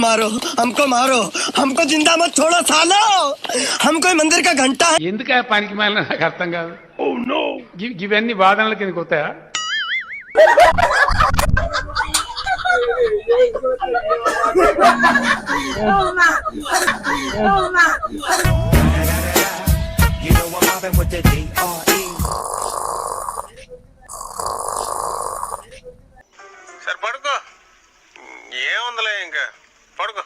मारो मारो हमको जिंदा मत छोड़ो सालो हम कोई मंदिर का घंटा है ఎందుకు పనికి మాలిన నాకు అర్థం కాదు ఇవన్నీ వాదనల కిందకి వస్తాయా సరే పడుకో ఏముందిలే ఇంకా పడుకో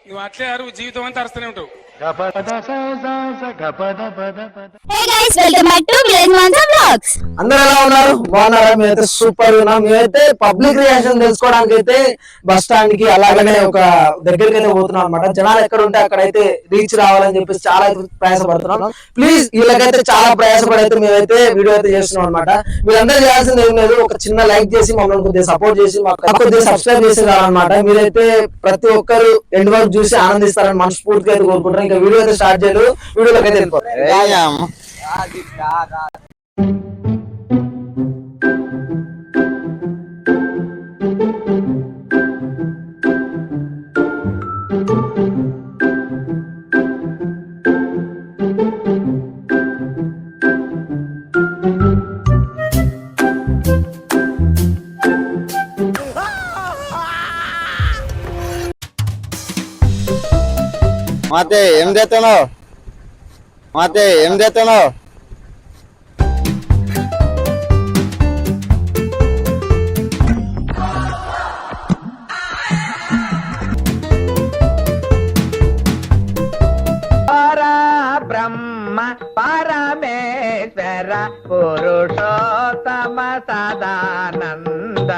నువ్వు అట్లే అరువు జీవితం అంతా అరుస్తూనే ఉంటావు Hey guys, welcome back to Village Mansa Vlogs. అందరూ ఎలా ఉన్నారు? బాగున్నారా? మేమైతే సూపర్ ఉన్నాం. మేమైతే పబ్లిక్ రియాక్షన్ తెలుసుకోవడానికి అయితే బస్ స్టాండ్ కి అలాగనే ఒక దగ్గరికి అయితే పోతున్నాం అనమాట. జనాలు ఎక్కడ ఉంటే అక్కడైతే రీచ్ రావాలని చెప్పేసి చాలా ప్రయాసపడుతున్నాం. ప్లీజ్ వీళ్ళకైతే చాలా ప్రయాసపడి అయితే మేమైతే వీడియో అయితే చేస్తున్నాం అనమాట. మీరందరూ చేయాల్సింది ఏం లేదు, ఒక చిన్న లైక్ చేసి మమ్మల్ని కొద్దిగా సపోర్ట్ చేసి మాకు కొద్దిగా సబ్స్క్రైబ్ చేసి రావాలన్నమాట. మీరైతే ప్రతి ఒక్కరు ఎండ్ వరకు చూసి ఆనందిస్తారని మనస్ఫూర్తిగా అయితే కోరుకుంటారు. ఇంకా వీడియో అయితే స్టార్ట్ చేయలేదు, వీడియోలోకి అయితే వెళ్ళిపోతాం. మాతే ఏం చేస్తున్నావు? మాతే ఏం చేస్తున్నావు? బ్రహ్మ పరమేశ్వర పురుషోత్తమ సదానంద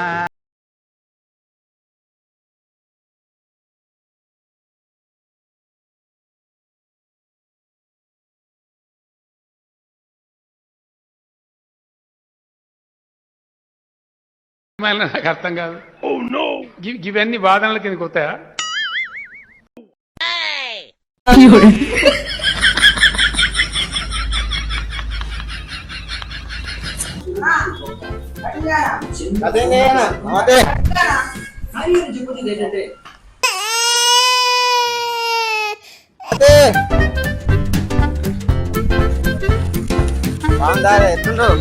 నాకు అర్థం కాదు ఇవన్నీ వాదనల కిందకి వస్తాయా ఎట్లుండవు?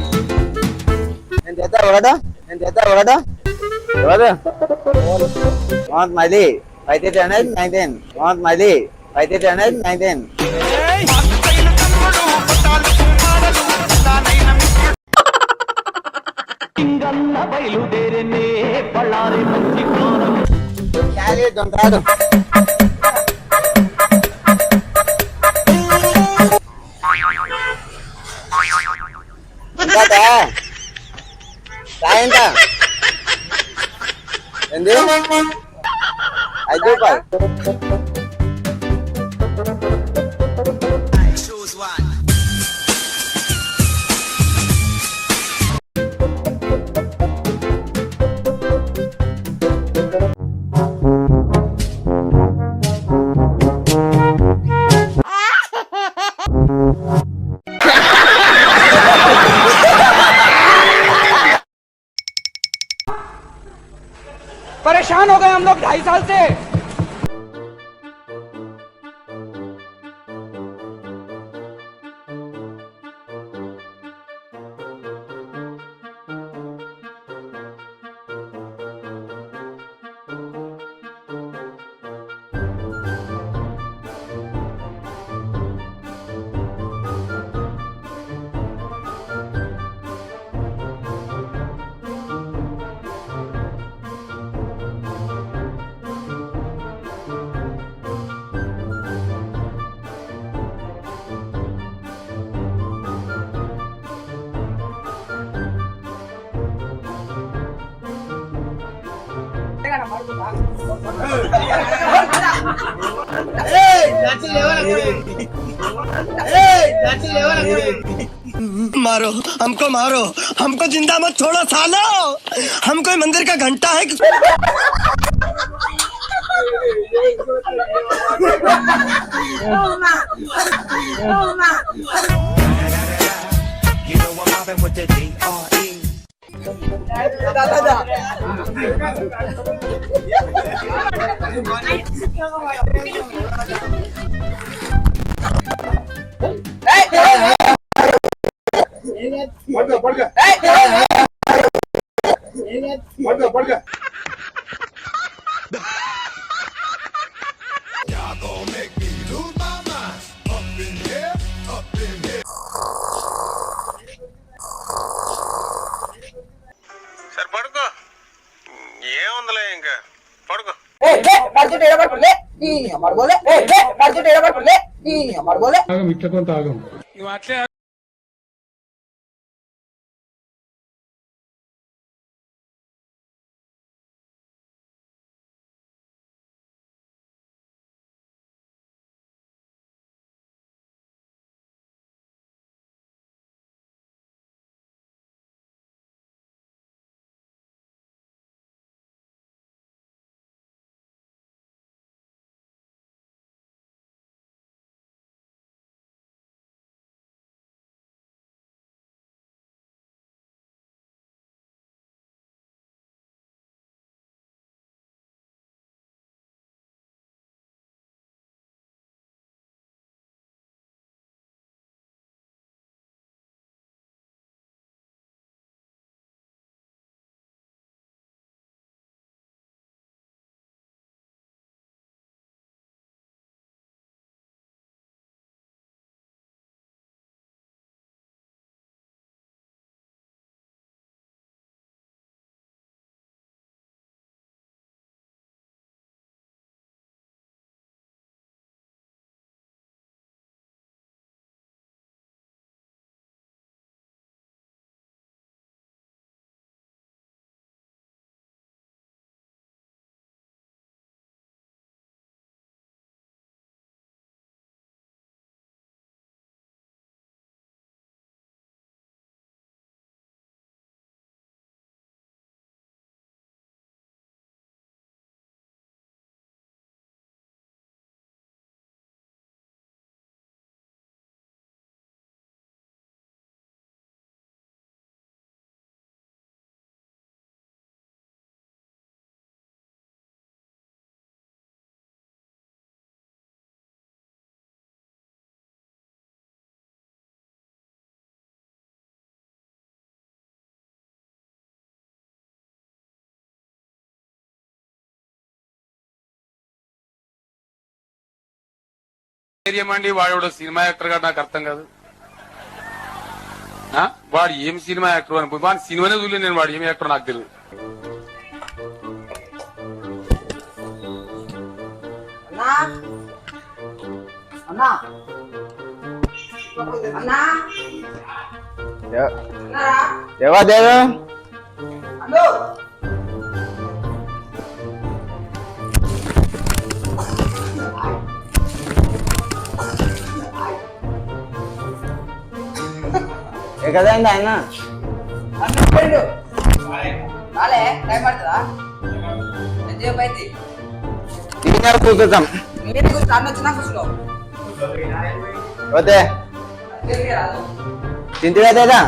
నేను చేద్దా ఒకటా? నేను చేద్దా ఒకటా? ఎవరు మళ్ళీ 519 మళ్ళీ 519 రాదు. ఎంత ఏంది 5 రూపాయలు परेशान हो गए हम लोग 2.5 साल से। मारो हमको जिंदा मत छोड़ो सालो हम कोई मंदिर का घंटा है సరే పడుకో, ఏముందిలే ఇంకా పడుకో. ఇట్లా కొంత ఆగం. ధైర్యమండి, వాడు సినిమా యాక్టర్ గా నాకు అర్థం కాదు. వాడు ఏం సినిమా యాక్టర్ అని వాడు సినిమానే చూడలేదు నేను. వాడు ఏం యాక్టర్ నాకు తెలియదు. ఎవరు ఎక్కడైంది ఆయన? కూర్చుంటాం పోతే తింటిదా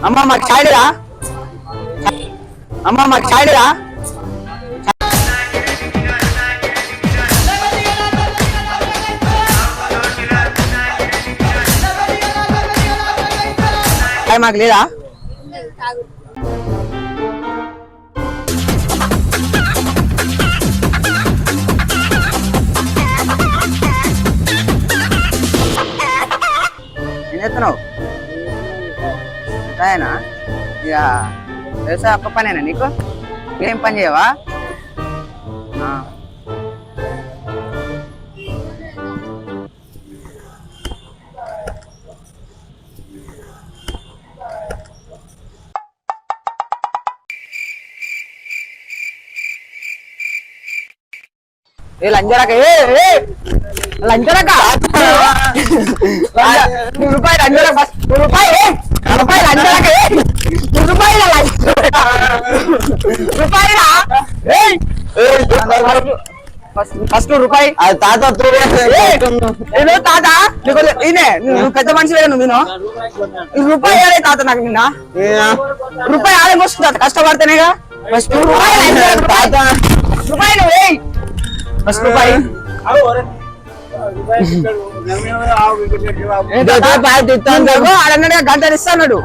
అమ్మ మాకు చాయరా, అమ్మ మాకు చాయరా. మాకు లేదా? ఏం చేస్తున్నావు? రాయనా ఇక వ్యవసాయ అప్ప పనేనా నీకు? ఏం పని చేయవా? లంజరక లంజరక రూపాయలు లంజరక రూపాయలు లంజరక రూపాయలా ఫస్ట్ రూపాయి తాత తాత ఈయనే నువ్వు పెద్ద మనిషి నువ్వు నేను రూపాయి ఆడే తాత నాకు నిన్న రూపాయి ఆడే వస్తుంది కష్టపడితేనేగా ఫస్ట్ రూపాయలు ఫస్ట్ రూపాయి ఆడన్నాడు గంటలు ఇస్తాడు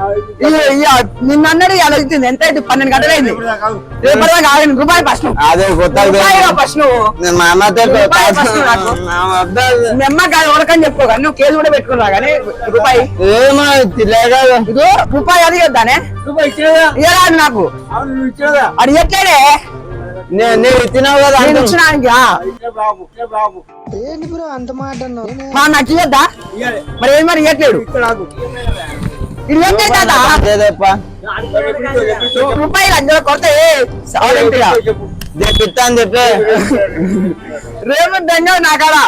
నిన్న అన్నాడు అలా అవుతుంది ఎంత అయితే 12 గంటలు అయింది రూపాయి ఫస్ట్ ఫస్ట్ మీ అమ్మ కాదు ఉడకని చెప్పుకో నువ్వు కేసు కూడా పెట్టుకున్నా కానీ రూపాయి రూపాయి అది వద్దానే ఇయ్యరాదు నాకు అది ఎట్లేడే నేను ఇచ్చినావు కదా ఇచ్చినానికి నాకు ఇవ్వద్దా మరి ఏం మరి ఇవ్వట్లేడు రూపాయలు అందులో కొడితే చెప్తాను చెప్పే రేపు దంగవు నాకాడా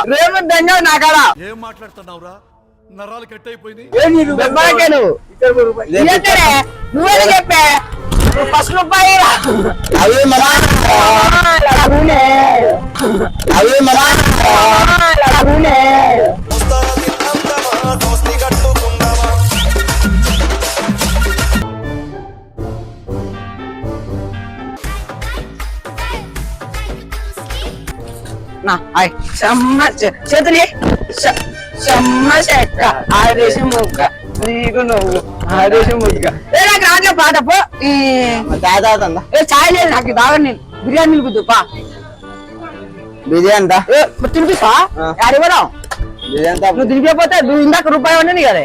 ఏం మాట్లాడుతున్నావురా? నరాలు కట్ అయిపోయింది. నువ్వే చెప్పే ఫస్ట్ రూపాయి అవి చేతులి చెక్క ఆదేశ ముక్క నీకు నువ్వు ఆదేశ ముక్క నాకు రాజే పాట పో దాదా చాయ్ లేదు నాకు దాగా నేను బిర్యానీ నిలుపుద్దుపా బిర్యానీ తినిపిస్తా అడిగరా నువ్వు తినిపిపోతే నువ్వు ఇందాక రూపాయి ఉండని కదా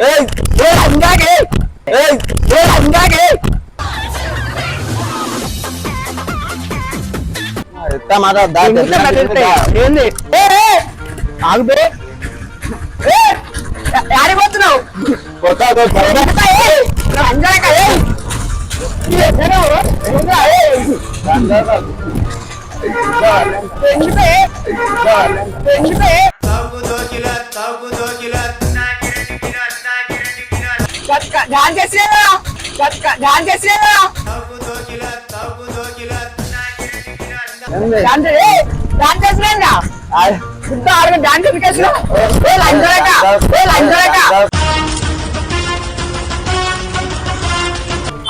ఆగుబే ఆడిపోతున్నావు ధ్యాన్ చేసేదా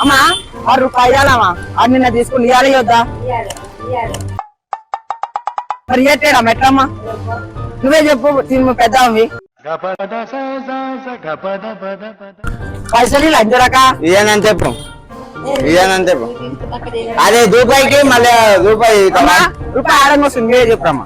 అమ్మా 6 రూపాయలు ఇవ్వాలమ్మా అది నిన్న తీసుకుని ఇవ్వాలి వద్దా మరి ఇయ్యట్లేడా మెట్లమ్మా నువ్వే చెప్పు తిను పెద్దవి పైసలు లంచరాక ఇయ్యనని చెప్పు అదే రూపాయికి మళ్ళీ రూపాయి ఆడంగా వస్తుంది మీరే చెప్పమ్మా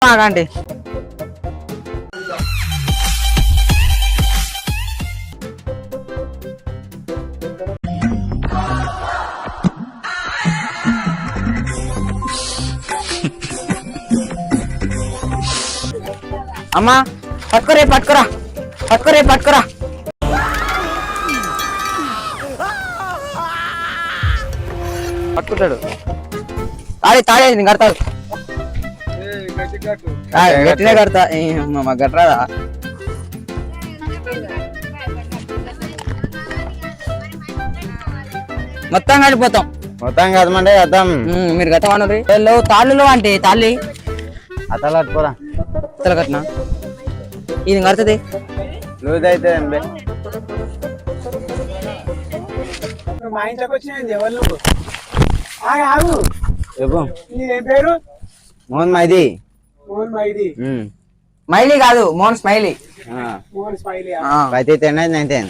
ఆగండి అమ్మా పట్టుకోరే పట్టుకోరా పట్టుకోరా పట్టుకుంటాడు తాడే నేను కడతాడు గట్టినే కడతా మా గట్రాదా మొత్తం కడిపోతాం మొత్తం కదమంటే అర్థం మీరు గతమన్నారు తాళ్ళులో అంటే తాళ్ళి అతలు అట్టుకోదా అతలు కట్టినా ఇది కడుతుంది లూజ్ అయితే మా ఇంట్లోకి వచ్చింది ఎవరు నువ్వు ఆగు చెప్పు నీదేం పేరు మోహన్ మైది మోహన్ మైది మైలీ కాదు మోహన్ స్మైలీ మోహన్ స్మైలీ అయితే 10 9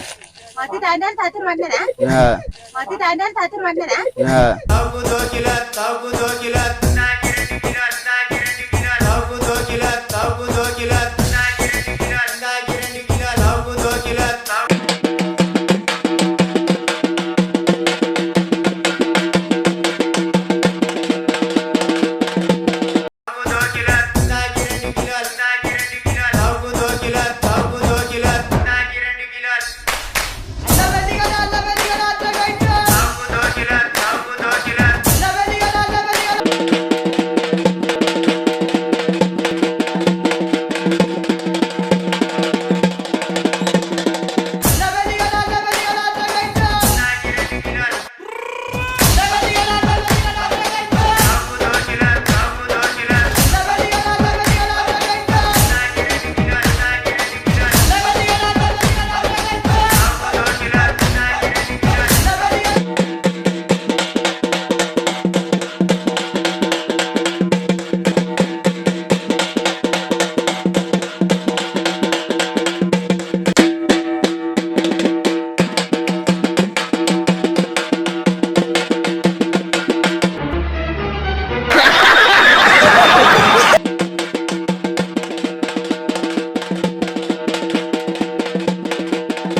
మతి తాండాలు తాతురు వండనా మతి తాండాలు తాతురు వండనా Yeah.